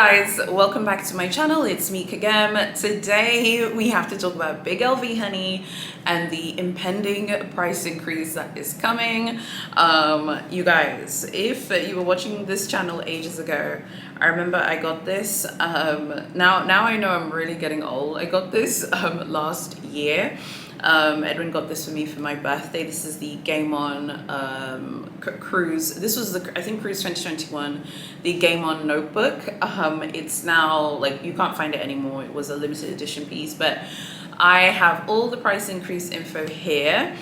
guys, welcome back to my channel. It's me Kagem. Today we have to talk about big LV honey and the impending price increase that is coming. You guys, if you were watching this channel ages ago, I remember I got this. Now I know I'm really getting old. I got this last year. Edwin got this for me for my birthday. This is the Game On Cruise. This was the, I think, Cruise 2021, the Game On notebook. It's now, like, you can't find it anymore. It was a limited edition piece, but I have all the price increase info here.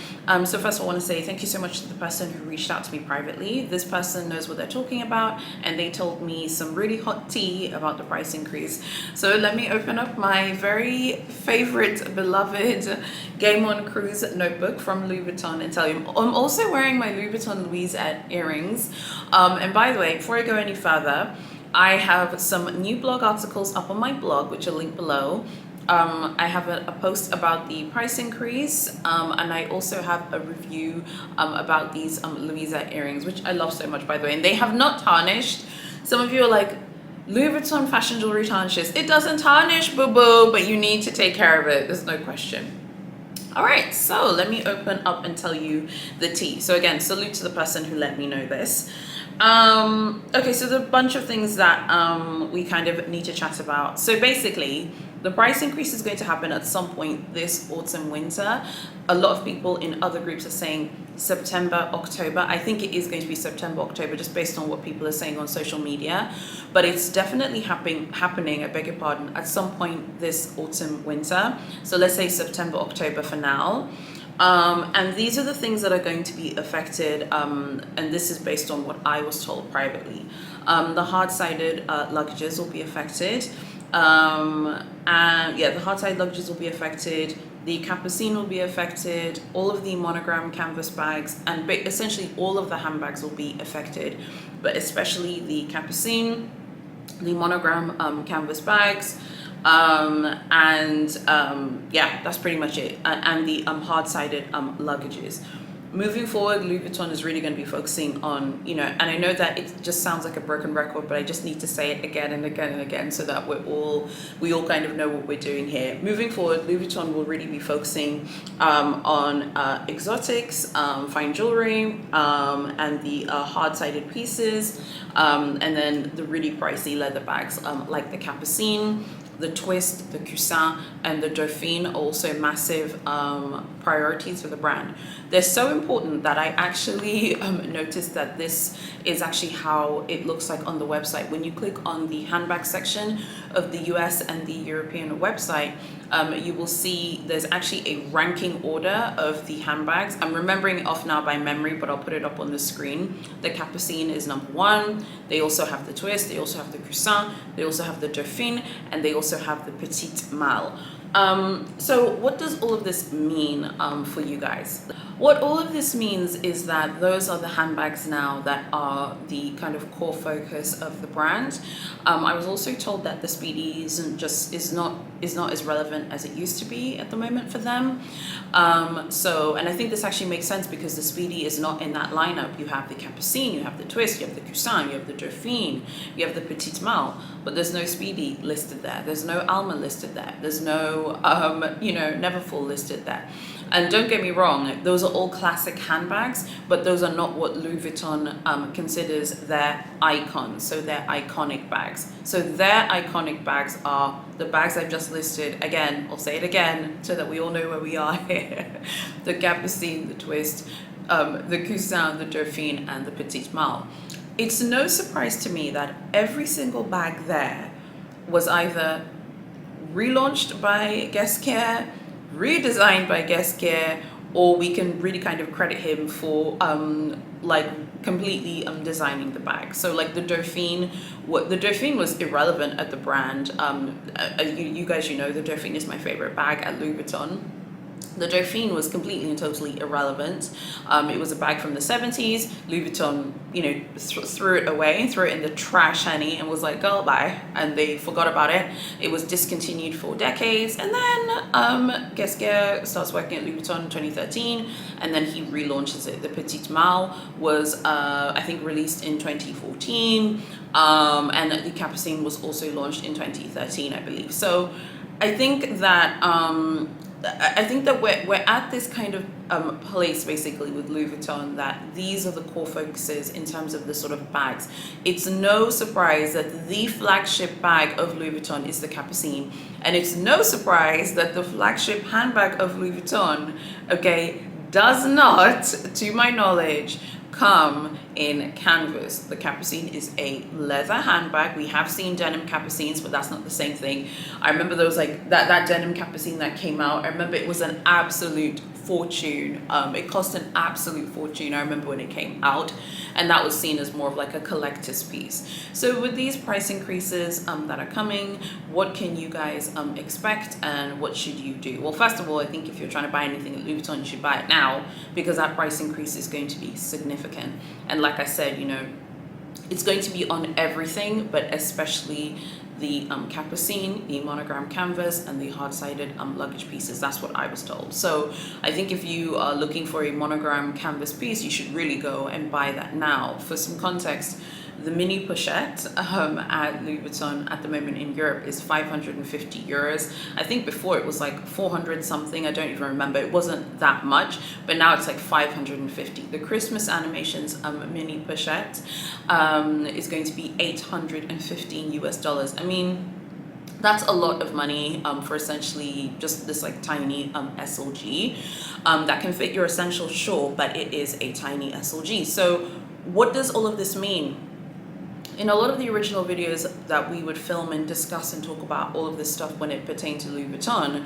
So first I want to say thank you so much to the person who reached out to me privately. This person knows what they're talking about, and they told me some really hot tea about the price increase. So let me open up my very favorite, beloved Game On Cruise notebook from Louis Vuitton and tell you I'm also wearing my Louis Vuitton Louisette earrings. And by the way, before I go any further, I have some new blog articles up on my blog, which are linked below. I have a post about the price increase, and I also have a review about these Louisette earrings, which I love so much, by the way, and they have not tarnished. Some of you are like, Louis Vuitton fashion jewelry tarnishes. It doesn't tarnish, boo-boo, but you need to take care of it. There's no question. All right, so let me open up and tell you the tea. So again, salute to the person who let me know this. Okay, so there are a bunch of things that we kind of need to chat about. So basically, the price increase is going to happen at some point this autumn winter. A lot of people in other groups are saying September, October. I think it is going to be September, October, just based on what people are saying on social media. But it's definitely happening, I beg your pardon, at some point this autumn winter. So let's say September, October for now. And these are the things that are going to be affected, and this is based on what I was told privately. The hard-sided luggages will be affected. And yeah, the hard-sided luggages will be affected. The Capucines will be affected. All of the Monogram canvas bags, and essentially all of the handbags will be affected, but especially the Capucines, the Monogram canvas bags. Yeah, that's pretty much it. And the hard-sided luggages. Moving forward, Louis Vuitton is really going to be focusing on, you know, and I know that it just sounds like a broken record, but I just need to say it again and again and again so that we all kind of know what we're doing here. Moving forward, Louis Vuitton will really be focusing on exotics, fine jewelry, and the hard-sided pieces, and then the really pricey leather bags like the Capucines. The twist, the Capucines, and the Dauphine are also massive priorities for the brand. They're so important that I actually noticed that this is actually how it looks like on the website. When you click on the handbag section of the US and the European website, you will see there's actually a ranking order of the handbags. I'm remembering it off now by memory, but I'll put it up on the screen. The Capucines is #1. They also have the twist, they also have the Capucines, they also have the Dauphine, and they also have the Petite Malle. So what does all of this mean for you guys? What all of this means is that those are the handbags now that are the kind of core focus of the brand. I was also told that the Speedy is not as relevant as it used to be at the moment for them. And I think this actually makes sense because the Speedy is not in that lineup. You have the Capucines, you have the twist, you have the Capucines, you have the Dauphine, you have the Petite Malle, but there's no Speedy listed there. There's no Alma listed there. There's no Neverfull listed there. And don't get me wrong, those are all classic handbags, but those are not what Louis Vuitton considers their icons, so their iconic bags. So their iconic bags are the bags I've just listed. Again, I'll say it again so that we all know where we are here. The Capucines, the twist, the Capucines, the Dauphine, and the Petite Malle. It's no surprise to me that every single bag there was either relaunched by Guesscare, redesigned by Guesscare, or we can really kind of credit him for like completely designing the bag. So like the Dauphine was irrelevant at the brand. You guys, you know, the Dauphine is my favorite bag at Louis Vuitton. The Dauphine was completely and totally irrelevant. It was a bag from the 70s. Louis Vuitton, threw it away, threw it in the trash, honey, and was like, girl, bye. And they forgot about it. It was discontinued for decades. And then Gesquier starts working at Louis Vuitton in 2013, and then he relaunches it. The Petite Mal was, I think, released in 2014, and the Capucine was also launched in 2013, I believe. So I think that we're at this kind of place basically with Louis Vuitton, that these are the core focuses in terms of the sort of bags. It's no surprise that the flagship bag of Louis Vuitton is the Capucine, and it's no surprise that the flagship handbag of Louis Vuitton, okay, does not, to my knowledge, come in canvas. The Capucine is a leather handbag. We have seen denim Capucines, but that's not the same thing. I remember there was like that denim Capucine that came out. I remember it was an absolute fortune. It cost an absolute fortune. I remember when it came out, and that was seen as more of like a collector's piece. So with these price increases that are coming, what can you guys expect, and what should you do? Well, first of all, I think if you're trying to buy anything at Louis Vuitton, you should buy it now, because that price increase is going to be significant. And like I said, it's going to be on everything, but especially the Capucine, the Monogram canvas, and the hard-sided luggage pieces. That's what I was told. So I think if you are looking for a Monogram canvas piece, you should really go and buy that now. For some context, the mini pochette at Louis Vuitton at the moment in Europe is 550 euros. I think before it was like 400 something. I don't even remember. It wasn't that much, but now it's like 550. The Christmas animations mini pochette is going to be 815 US dollars. I mean, that's a lot of money for essentially just this like tiny SLG that can fit your essentials, sure, but it is a tiny SLG. So what does all of this mean? In a lot of the original videos that we would film and discuss and talk about all of this stuff when it pertained to Louis Vuitton,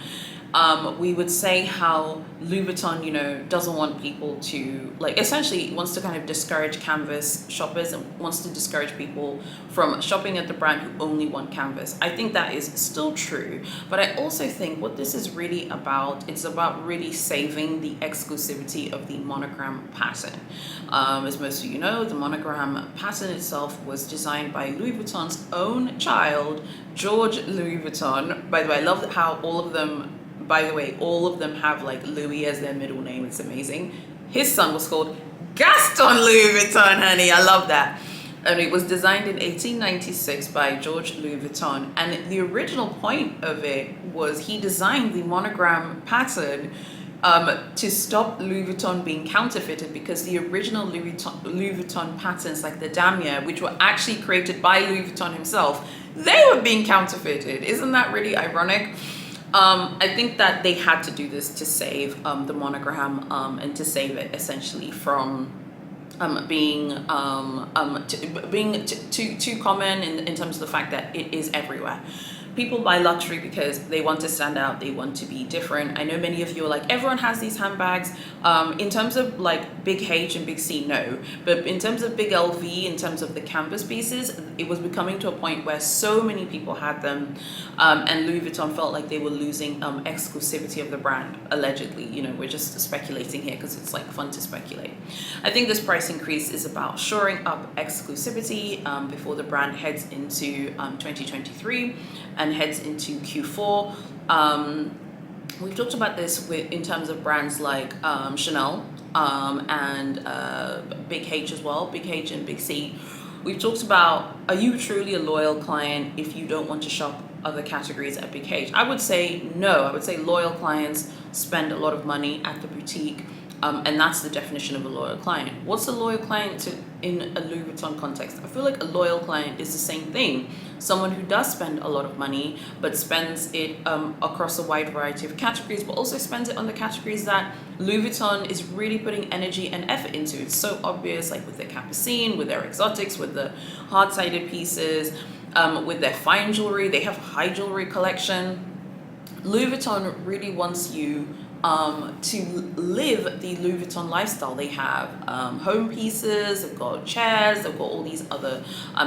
we would say how Louis Vuitton, doesn't want people to, like, essentially wants to kind of discourage canvas shoppers and wants to discourage people from shopping at the brand who only want canvas. I think that is still true, but I also think what this is really about, it's about really saving the exclusivity of the monogram pattern. As most of you know, the monogram pattern itself was designed by Louis Vuitton's own child, George Louis Vuitton. By the way, I love how all of them have like Louis as their middle name. It's amazing. His son was called Gaston Louis Vuitton, honey. I love that. And it was designed in 1896 by George Louis Vuitton. And the original point of it was he designed the monogram pattern to stop Louis Vuitton being counterfeited, because the original Louis Vuitton patterns, like the damier, which were actually created by Louis Vuitton himself, they were being counterfeited. Isn't that really ironic? I think that they had to do this to save the monogram and to save it essentially from being too common in terms of the fact that it is everywhere. People buy luxury because they want to stand out, they want to be different. I know many of you are like, everyone has these handbags. In terms of like big H and big C, no. But in terms of big LV, in terms of the canvas pieces, it was becoming to a point where so many people had them, and Louis Vuitton felt like they were losing exclusivity of the brand, allegedly. We're just speculating here because it's like fun to speculate. I think this price increase is about shoring up exclusivity before the brand heads into 2023 and heads into Q4. We've talked about this in terms of brands like Chanel and Big H as well, Big H and Big C. We've talked about, are you truly a loyal client if you don't want to shop other categories at Big H? I would say no. I would say loyal clients spend a lot of money at the boutique, and that's the definition of a loyal client. What's a loyal client in a Louis Vuitton context? I feel like a loyal client is the same thing. Someone who does spend a lot of money, but spends it across a wide variety of categories, but also spends it on the categories that Louis Vuitton is really putting energy and effort into. It's so obvious, like with their Capucine, with their exotics, with the hard-sided pieces, with their fine jewelry. They have a high jewelry collection. Louis Vuitton really wants you to live the Louis Vuitton lifestyle. They have home pieces, they've got chairs, they've got all these other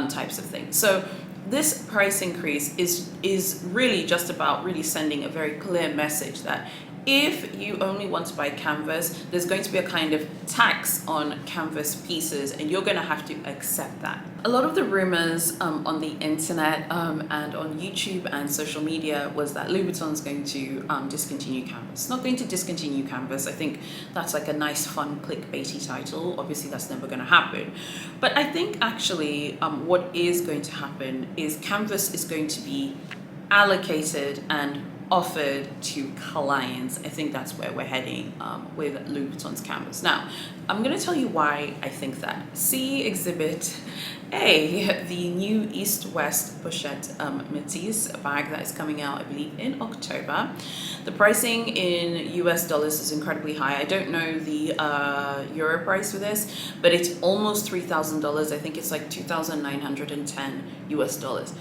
types of things. So this price increase is really just about really sending a very clear message that if you only want to buy canvas, there's going to be a kind of tax on canvas pieces, and you're going to have to accept that. A lot of the rumors on the internet and on YouTube and social media was that Louis Vuitton is going to discontinue canvas. It's not going to discontinue canvas. I think that's like a nice, fun, clickbaity title. Obviously, that's never going to happen. But I think actually what is going to happen is canvas is going to be allocated and offered to clients. I think that's where we're heading with Louis Vuitton's canvas. Now, I'm going to tell you why I think that. See Exhibit A, the new East-West Pochette Métis bag that is coming out, I believe, in October. The pricing in US dollars is incredibly high. I don't know the euro price for this, but it's almost $3,000. I think it's like 2,910 US dollars.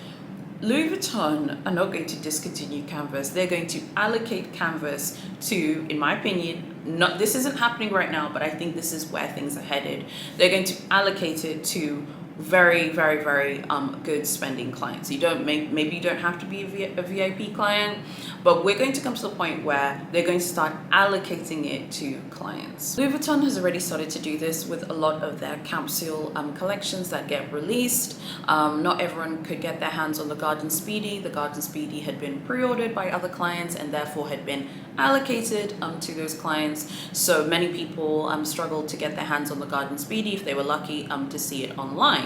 Louis Vuitton are not going to discontinue canvas. They're going to allocate canvas to, in my opinion, this isn't happening right now, but I think this is where things are headed. They're going to allocate it to very, very, very good spending clients. Maybe you don't have to be a VIP client, but we're going to come to the point where they're going to start allocating it to clients. Louis Vuitton has already started to do this with a lot of their capsule collections that get released. Not everyone could get their hands on the Garden Speedy. The Garden Speedy had been pre-ordered by other clients and therefore had been allocated to those clients. So many people struggled to get their hands on the Garden Speedy if they were lucky to see it online.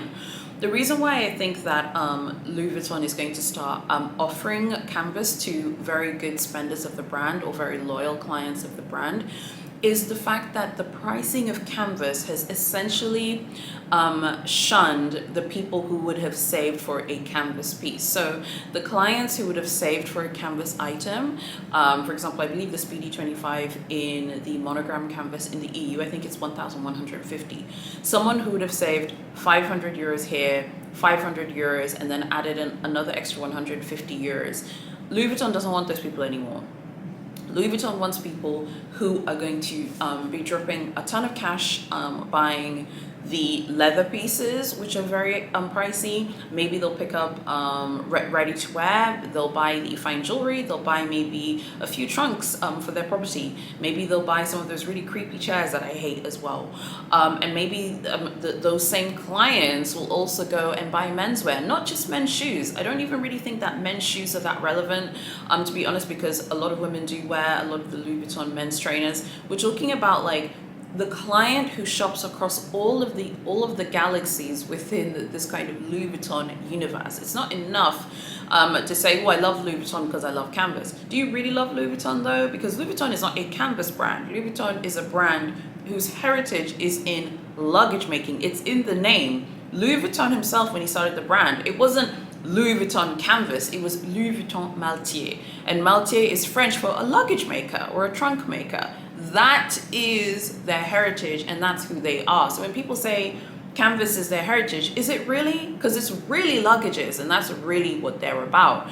The reason why I think that Louis Vuitton is going to start offering canvas to very good spenders of the brand or very loyal clients of the brand is the fact that the pricing of canvas has essentially shunned the people who would have saved for a canvas piece. So the clients who would have saved for a canvas item, for example, I believe the Speedy 25 in the Monogram canvas in the EU, I think it's 1,150. Someone who would have saved 500 euros here, 500 euros, and then added another extra 150 euros. Louis Vuitton doesn't want those people anymore. Louis Vuitton wants people who are going to be dropping a ton of cash buying the leather pieces, which are very pricey. Maybe they'll pick up ready to wear, they'll buy the fine jewelry, they'll buy maybe a few trunks for their property. Maybe they'll buy some of those really creepy chairs that I hate as well. And maybe those same clients will also go and buy menswear, not just men's shoes. I don't even really think that men's shoes are that relevant, to be honest, because a lot of women do wear a lot of the Louis Vuitton men's trainers. We're talking about like the client who shops across all of the galaxies within this kind of Louis Vuitton universe. It's not enough to say, oh, I love Louis Vuitton because I love canvas. Do you really love Louis Vuitton though? Because Louis Vuitton is not a canvas brand. Louis Vuitton is a brand whose heritage is in luggage making. It's in the name. Louis Vuitton himself, when he started the brand, it wasn't Louis Vuitton canvas, it was Louis Vuitton Maltier. And Maltier is French for a luggage maker or a trunk maker. That is their heritage and that's who they are. So when people say canvas is their heritage, is it really? Because it's really luggages and that's really what they're about.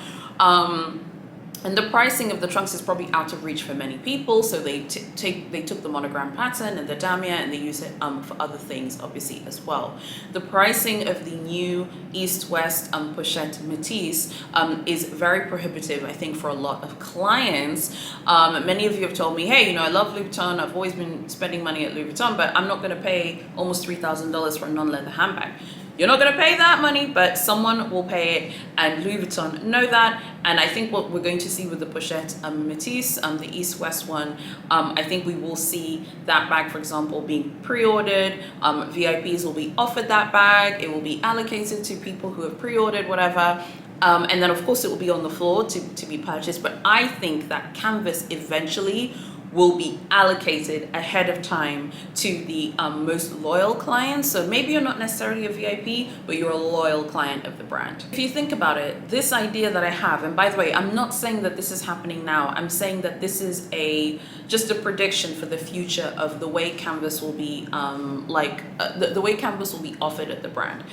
And the pricing of the trunks is probably out of reach for many people, so they took the Monogram pattern and the damier and they use it for other things, obviously, as well. The pricing of the new East-West Pochette Métis is very prohibitive, I think, for a lot of clients. Many of you have told me, hey, you know, I love Louis Vuitton, I've always been spending money at Louis Vuitton, but I'm not going to pay almost $3,000 for a non-leather handbag. You're not going to pay that money, but someone will pay it, and Louis Vuitton know that. And I think what we're going to see with the Pochette Métis, the East-West one, I think we will see that bag, for example, being pre-ordered. VIPs will be offered that bag. It will be allocated to people who have pre-ordered, whatever. And then, of course, it will be on the floor to be purchased. But I think that canvas eventually will be allocated ahead of time to the most loyal clients. So maybe you're not necessarily a VIP, but you're a loyal client of the brand. If you think about it, this idea that I have, and by the way, I'm not saying that this is happening now, I'm saying that this is just a prediction for the future of the way canvas will be, the way canvas will be offered at the brand.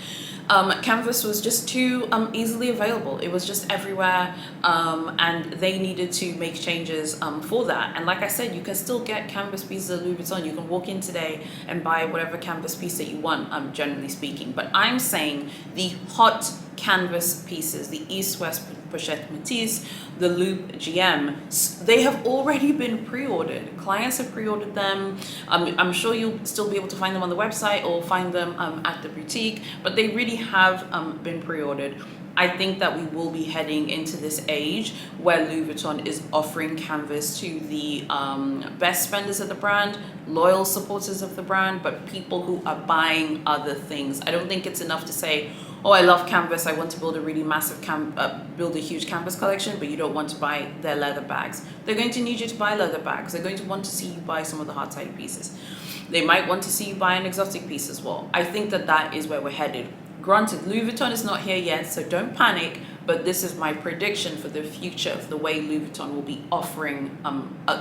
Canvas was just too easily available. It was just everywhere, and they needed to make changes for that. And like I said, you can still get canvas pieces at Louis Vuitton. You can walk in today and buy whatever canvas piece that you want, generally speaking. But I'm saying the hot canvas pieces, the East-West Pochette Métis, the Loop GM, they have already been pre-ordered. Clients have pre-ordered them. I'm sure you'll still be able to find them on the website or find them at the boutique, but they really have been pre-ordered. I think that we will be heading into this age where Louis Vuitton is offering canvas to the best spenders of the brand, loyal supporters of the brand, but people who are buying other things. I don't think it's enough to say, oh, I love canvas, I want to build a really massive build a huge canvas collection, but you don't want to buy their leather bags. They're going to need you to buy leather bags. They're going to want to see you buy some of the hard-sided pieces. They might want to see you buy an exotic piece as well. I think that that is where we're headed. Granted, Louis Vuitton is not here yet, so don't panic, but this is my prediction for the future of the way Louis Vuitton will be offering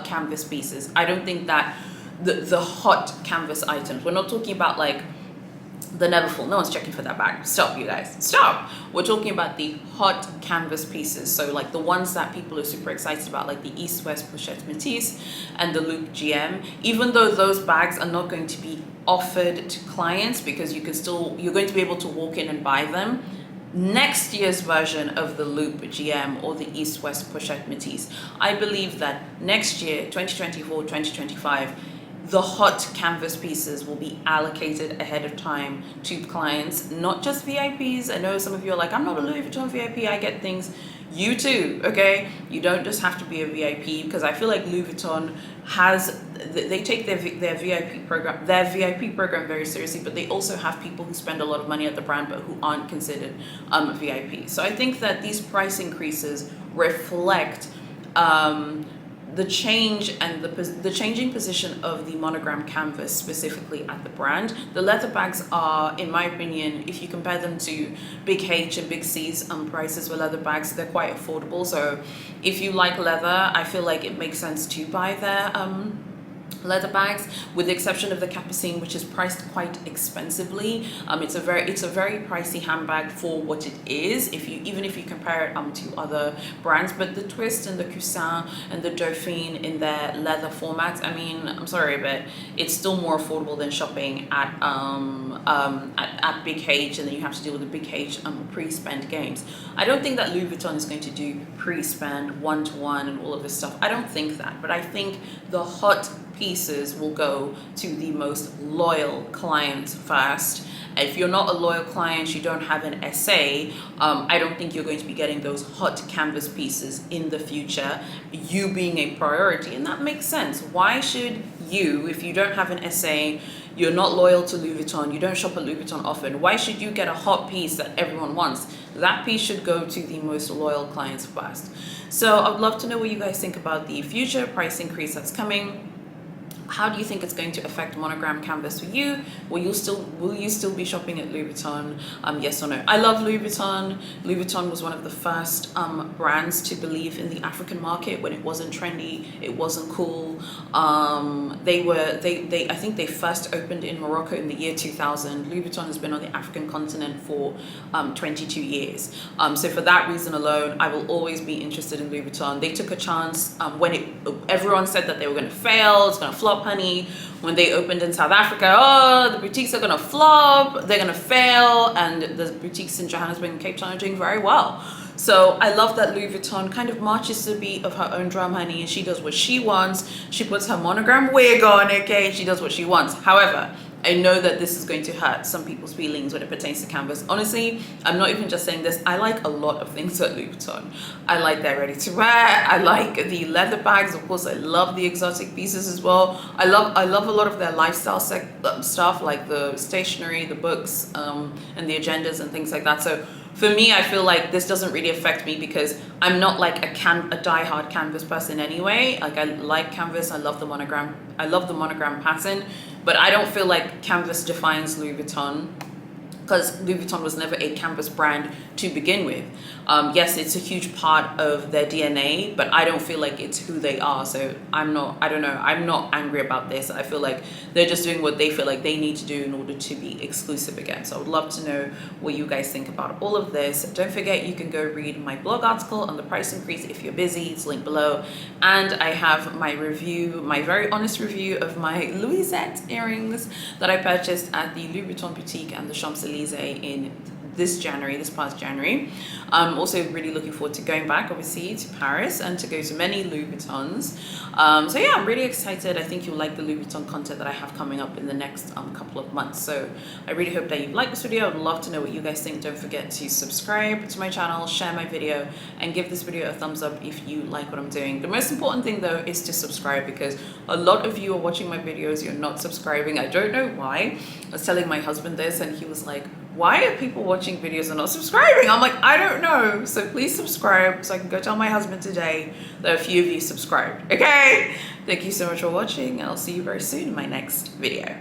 canvas pieces. I don't think that the hot canvas items, we're not talking about like the Neverfull, no one's checking for that bag. Stop, you guys, stop. We're talking about the hot canvas pieces, so like the ones that people are super excited about, like the East-West Pochette Métis and the Loop GM. Even though those bags are not going to be offered to clients because you're going to be able to walk in and buy them, next year's version of the Loop GM or the East-West Pochette Métis, I believe that next year, 2024, 2025, the hot canvas pieces will be allocated ahead of time to clients, not just VIPs. I know some of you are like, I'm not a Louis Vuitton VIP, I get things. You too, okay? You don't just have to be a VIP, because I feel like Louis Vuitton they take their VIP program very seriously, but they also have people who spend a lot of money at the brand but who aren't considered VIP. So I think that these price increases reflect the change and the changing position of the Monogram canvas specifically at the brand. The leather bags are, in my opinion, if you compare them to Big H and Big C's prices for leather bags, they're quite affordable. So if you like leather, I feel like it makes sense to buy their leather bags, with the exception of the Capucines, which is priced quite expensively. It's a very pricey handbag for what it is, even if you compare it to other brands. But the Twist and the Cousin and the Dauphine in their leather formats, I mean, I'm sorry, but it's still more affordable than shopping at Big H, and then you have to deal with the Big H pre-spend games. I don't think that Louis Vuitton is going to do pre-spend one-to-one and all of this stuff. I don't think that, but I think the hot pieces will go to the most loyal clients first. If you're not a loyal client, you don't have an SA, I don't think you're going to be getting those hot canvas pieces in the future, you being a priority. And that makes sense. Why should you, if you don't have an SA, you're not loyal to Louis Vuitton, you don't shop at Louis Vuitton often, why should you get a hot piece that everyone wants? That piece should go to the most loyal clients first. So I'd love to know what you guys think about the future price increase that's coming. How do you think it's going to affect Monogram canvas for you? Will you still be shopping at Louis Vuitton? Yes or no? I love Louis Vuitton. Louis Vuitton was one of the first brands to believe in the African market when it wasn't trendy, it wasn't cool. I think they first opened in Morocco in the year 2000. Louis Vuitton has been on the African continent for 22 years. So for that reason alone, I will always be interested in Louis Vuitton. They took a chance when everyone said that they were going to fail, it's going to flop, honey. When they opened in South Africa, oh, the boutiques are gonna flop, they're gonna fail, and the boutiques in Johannesburg and Cape Town are doing very well. So I love that Louis Vuitton kind of marches to the beat of her own drum, honey, and she does what she wants. She puts her Monogram wig on, okay, and she does what she wants. However, I know that this is going to hurt some people's feelings when it pertains to canvas. Honestly, I'm not even just saying this. I like a lot of things at Louis Vuitton. I like their ready-to-wear. I like the leather bags. Of course, I love the exotic pieces as well. I love a lot of their lifestyle stuff, like the stationery, the books, and the agendas and things like that. So for me, I feel like this doesn't really affect me because I'm not like a die-hard canvas person anyway. Like, I like canvas. I love the monogram. I love the monogram pattern. But I don't feel like canvas defines Louis Vuitton, because Louis Vuitton was never a canvas brand to begin with. Yes, it's a huge part of their DNA, but I don't feel like it's who they are. So I'm not angry about this. I feel like they're just doing what they feel like they need to do in order to be exclusive again. So I would love to know what you guys think about all of this. Don't forget, you can go read my blog article on the price increase if you're busy. It's linked below. And I have my review, my very honest review of my Louisette earrings that I purchased at the Louis Vuitton boutique and the Champs-Elysees in this past January. I'm also really looking forward to going back, obviously, to Paris and to go to many Louis Vuittons. So yeah, I'm really excited. I think you'll like the Louis Vuitton content that I have coming up in the next couple of months. So I really hope that you like this video. I'd love to know what you guys think. Don't forget to subscribe to my channel, share my video, and give this video a thumbs up if you like what I'm doing. The most important thing though is to subscribe, because a lot of you are watching my videos, you're not subscribing. I don't know why. I was telling my husband this and he was like, why are people watching videos and not subscribing? I'm like, I don't know. So please subscribe so I can go tell my husband today that a few of you subscribed. Okay? Thank you so much for watching, and I'll see you very soon in my next video.